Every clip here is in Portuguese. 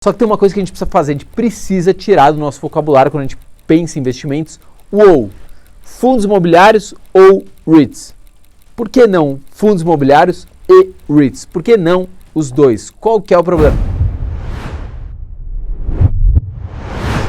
Só que tem uma coisa que a gente precisa fazer, a gente precisa tirar do nosso vocabulário quando a gente pensa em investimentos, o fundos imobiliários ou REITs. Por que não fundos imobiliários e REITs? Por que não os dois? Qual que é o problema?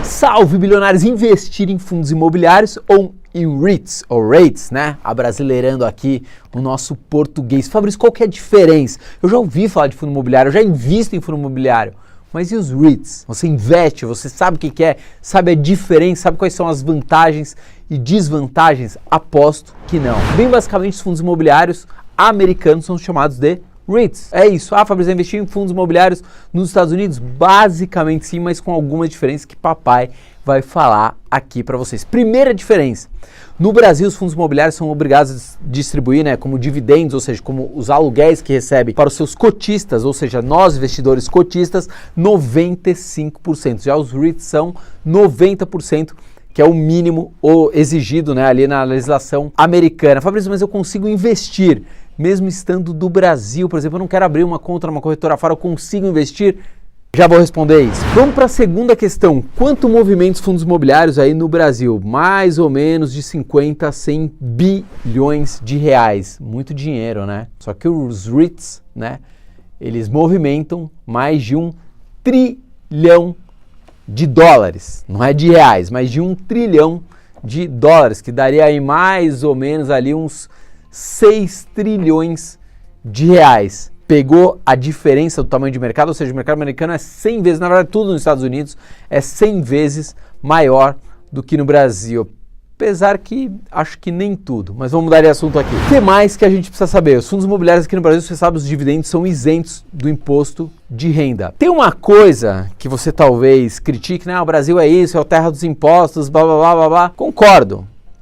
Salve, bilionários! Investir em fundos imobiliários ou em REITs, ou REITs, né? Abrasileirando aqui o nosso português. Fabrício, qual que é a diferença? Eu já ouvi falar de fundo imobiliário, eu já invisto em fundo imobiliário. Mas e os REITs? Você investe, você sabe o que é, sabe a diferença, sabe quais são as vantagens e desvantagens? Aposto que não. Bem basicamente, os fundos imobiliários americanos são chamados de REITs. É isso. Ah, Fabrício, investir em fundos imobiliários nos Estados Unidos? Basicamente sim, mas com algumas diferenças que papai vai falar aqui para vocês. Primeira diferença. No Brasil, os fundos imobiliários são obrigados a distribuir, né, como dividendos, ou seja, como os aluguéis que recebem para os seus cotistas, ou seja, nós investidores cotistas, 95%. Já os REITs são 90%, que é o mínimo exigido, né, ali na legislação americana. Fabrício, mas eu consigo investir, mesmo estando do Brasil, por exemplo, eu não quero abrir uma conta numa corretora fora, eu consigo investir? Já vou responder isso. Vamos para a segunda questão. Quanto movimenta os fundos imobiliários aí no Brasil? Mais ou menos de 50 a 100 bilhões de reais. Muito dinheiro, né? Só que os REITs, né? Eles movimentam mais de 1 trilhão de dólares. Não é de reais, mas de 1 trilhão de dólares, que daria aí mais ou menos ali uns 6 trilhões de reais. Pegou a diferença do tamanho de mercado, ou seja, o mercado americano é 100 vezes, na verdade tudo nos Estados Unidos é 100 vezes maior do que no Brasil. Apesar que acho que nem tudo, mas vamos mudar de assunto aqui. O que mais que a gente precisa saber? Os fundos imobiliários aqui no Brasil, você sabe, os dividendos são isentos do imposto de renda. Tem uma coisa que você talvez critique, né? O Brasil é isso, é a terra dos impostos, blá blá blá blá blá.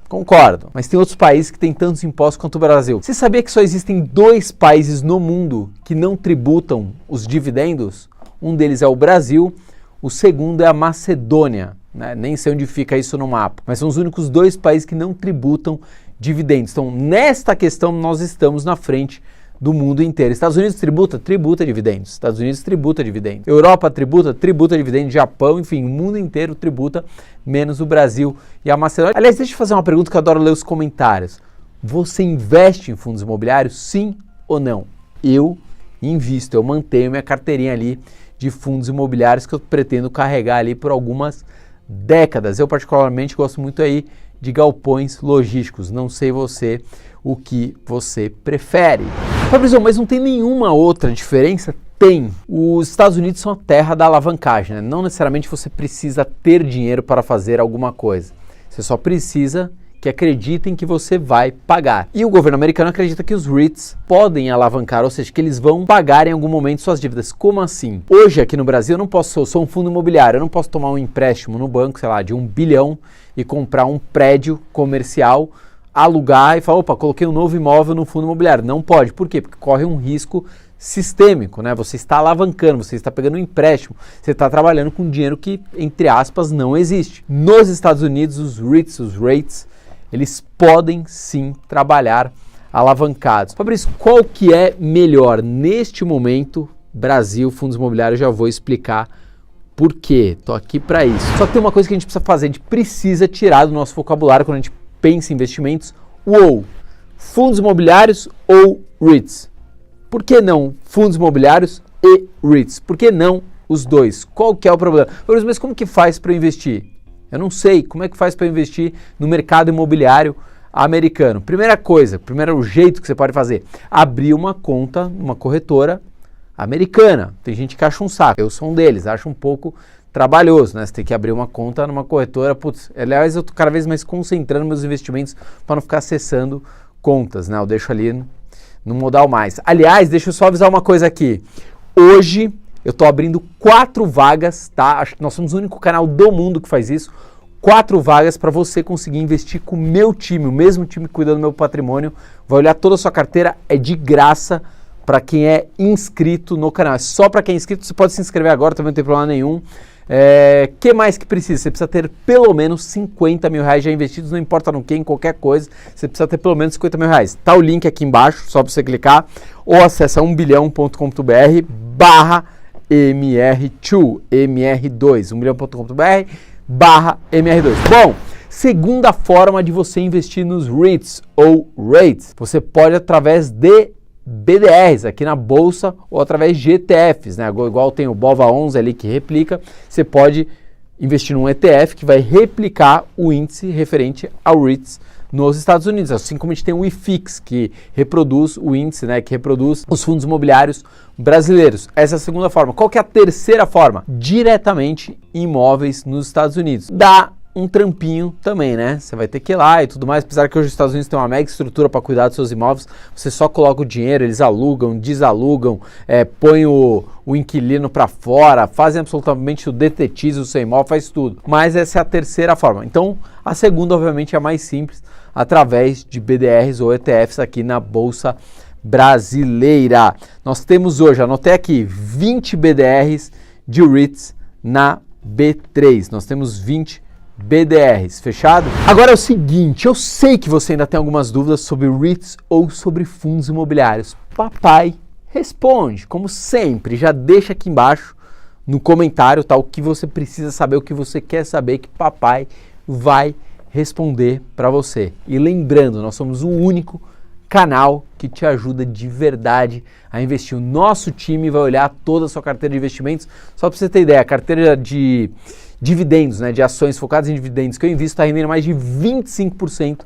Concordo, mas tem outros países que têm tantos impostos quanto o Brasil. Você sabia que só existem 2 países no mundo que não tributam os dividendos? Um deles é o Brasil, o segundo é a Macedônia, né? Nem sei onde fica isso no mapa, mas são os únicos 2 países que não tributam dividendos. Então, nesta questão, nós estamos na frente do mundo inteiro. Estados Unidos tributa dividendos. Estados Unidos tributa dividendos. Europa tributa dividendos. Japão, enfim, o mundo inteiro tributa, menos o Brasil e a Macedônia. Aliás, deixa eu fazer uma pergunta que eu adoro ler os comentários. Você investe em fundos imobiliários, sim ou não? Eu invisto, eu mantenho minha carteirinha ali de fundos imobiliários que eu pretendo carregar ali por algumas décadas. Eu particularmente gosto muito aí de galpões logísticos. Não sei você o que você prefere. Fabrício, mas não tem nenhuma outra diferença? Tem. Os Estados Unidos são a terra da alavancagem, né? Não necessariamente você precisa ter dinheiro para fazer alguma coisa. Você só precisa que acreditem que você vai pagar. E o governo americano acredita que os REITs podem alavancar, ou seja, que eles vão pagar em algum momento suas dívidas. Como assim? Hoje aqui no Brasil eu sou um fundo imobiliário, eu não posso tomar um empréstimo no banco, sei lá, de 1 bilhão e comprar um prédio comercial, alugar e falar, opa, coloquei um novo imóvel no fundo imobiliário. Não pode. Por quê? Porque corre um risco sistêmico, né? Você está alavancando, você está pegando um empréstimo, você está trabalhando com dinheiro que, entre aspas, não existe. Nos Estados Unidos, os REITs, eles podem sim trabalhar alavancados. Fabrício, qual que é melhor neste momento? Brasil, fundos imobiliários, já vou explicar por quê. Tô aqui para isso. Só que tem uma coisa que a gente precisa fazer, a gente precisa tirar do nosso vocabulário quando a gente pensa em investimentos, fundos imobiliários ou REITs. Por que não fundos imobiliários e REITs? Por que não os dois? Qual que é o problema? Mas como que faz para investir? Eu não sei. Como é que faz para investir no mercado imobiliário americano? Primeiro jeito que você pode fazer, abrir uma conta numa corretora americana. Tem gente que acha um saco. Eu sou um deles, acho um pouco trabalhoso, né? Você tem que abrir uma conta numa corretora. Putz, aliás, eu tô cada vez mais concentrando meus investimentos para não ficar acessando contas, né? Eu deixo ali no Modal Mais. Aliás, deixa eu só avisar uma coisa aqui. Hoje eu tô abrindo 4 vagas, tá? Acho que nós somos o único canal do mundo que faz isso. 4 vagas para você conseguir investir com o meu time, o mesmo time que cuida do meu patrimônio. Vai olhar toda a sua carteira, é de graça para quem é inscrito no canal. É só para quem é inscrito, você pode se inscrever agora, também não tem problema nenhum. Que mais que precisa? Você precisa ter pelo menos 50 mil reais já investidos, não importa no que, em qualquer coisa, você precisa ter pelo menos 50 mil reais. Tá o link aqui embaixo, só para você clicar, ou acessa 1bilhão.com.br MR2, MR2, 1milhão.com.br/MR2. Bom, segunda forma de você investir nos REITs ou REITs, você pode através de BDRs aqui na bolsa ou através de ETFs, né? Igual tem o BOVA11 ali que replica, você pode investir num ETF que vai replicar o índice referente ao REITs nos Estados Unidos, assim como a gente tem o IFIX, que reproduz o índice, né, que reproduz os fundos imobiliários brasileiros. Essa é a segunda forma. Qual que é a terceira forma? Diretamente em imóveis nos Estados Unidos. Dá um trampinho também, né? Você vai ter que ir lá e tudo mais, apesar que hoje os Estados Unidos tem uma mega estrutura para cuidar dos seus imóveis, você só coloca o dinheiro, eles alugam, desalugam, põem o inquilino para fora, fazem absolutamente o detetize o seu imóvel, faz tudo. Mas essa é a terceira forma. Então, a segunda, obviamente, é a mais simples, através de BDRs ou ETFs aqui na Bolsa Brasileira. Nós temos hoje, anotei aqui, 20 BDRs de REITs na B3. Nós temos 20 BDRs, fechado? Agora é o seguinte, eu sei que você ainda tem algumas dúvidas sobre REITs ou sobre fundos imobiliários. Papai responde, como sempre, já deixa aqui embaixo no comentário, tá, o que você precisa saber, o que você quer saber, que papai vai responder para você. E lembrando, nós somos o único canal que te ajuda de verdade a investir. O nosso time vai olhar toda a sua carteira de investimentos. Só para você ter ideia, a carteira de dividendos, né, de ações focadas em dividendos que eu invisto está rendendo mais de 25%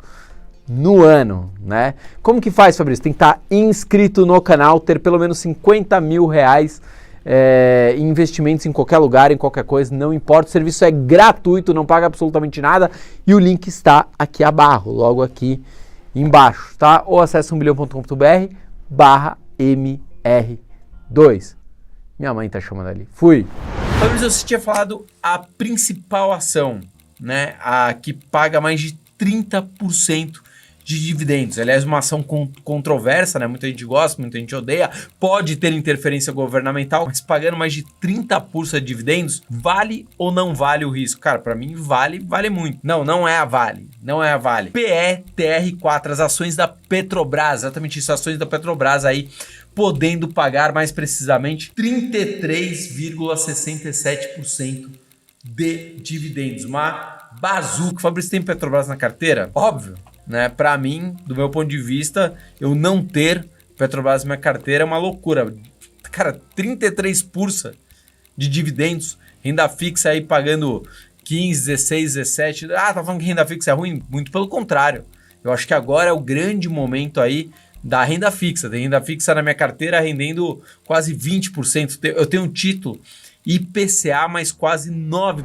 no ano, né? Como que faz, Fabrício? Tem que estar inscrito no canal, ter pelo menos 50 mil reais em investimentos em qualquer lugar, em qualquer coisa, não importa, o serviço é gratuito, não paga absolutamente nada e o link está aqui abaixo, logo aqui embaixo, tá? Ou acesse 1milhão.com.br/MR2. Minha mãe tá chamando ali. Fui! Fabrício, você tinha falado a principal ação, né? A que paga mais de 30% de dividendos. Aliás, uma ação controversa, né? Muita gente gosta, muita gente odeia. Pode ter interferência governamental, mas pagando mais de 30% de dividendos, vale ou não vale o risco? Cara, para mim vale muito. Não é a Vale. Não é a Vale. PETR4, as ações da Petrobras, exatamente isso, ações da Petrobras aí, podendo pagar mais precisamente 33,67% de dividendos. Uma bazuca. Fabrício, tem Petrobras na carteira? Óbvio, né? Para mim, do meu ponto de vista, eu não ter Petrobras na minha carteira é uma loucura. Cara, 33% de dividendos, renda fixa aí pagando 15, 16, 17. Ah, tá falando que renda fixa é ruim? Muito pelo contrário. Eu acho que agora é o grande momento aí da renda fixa. Tem renda fixa na minha carteira rendendo quase 20%. Eu tenho um título IPCA mais quase 9%.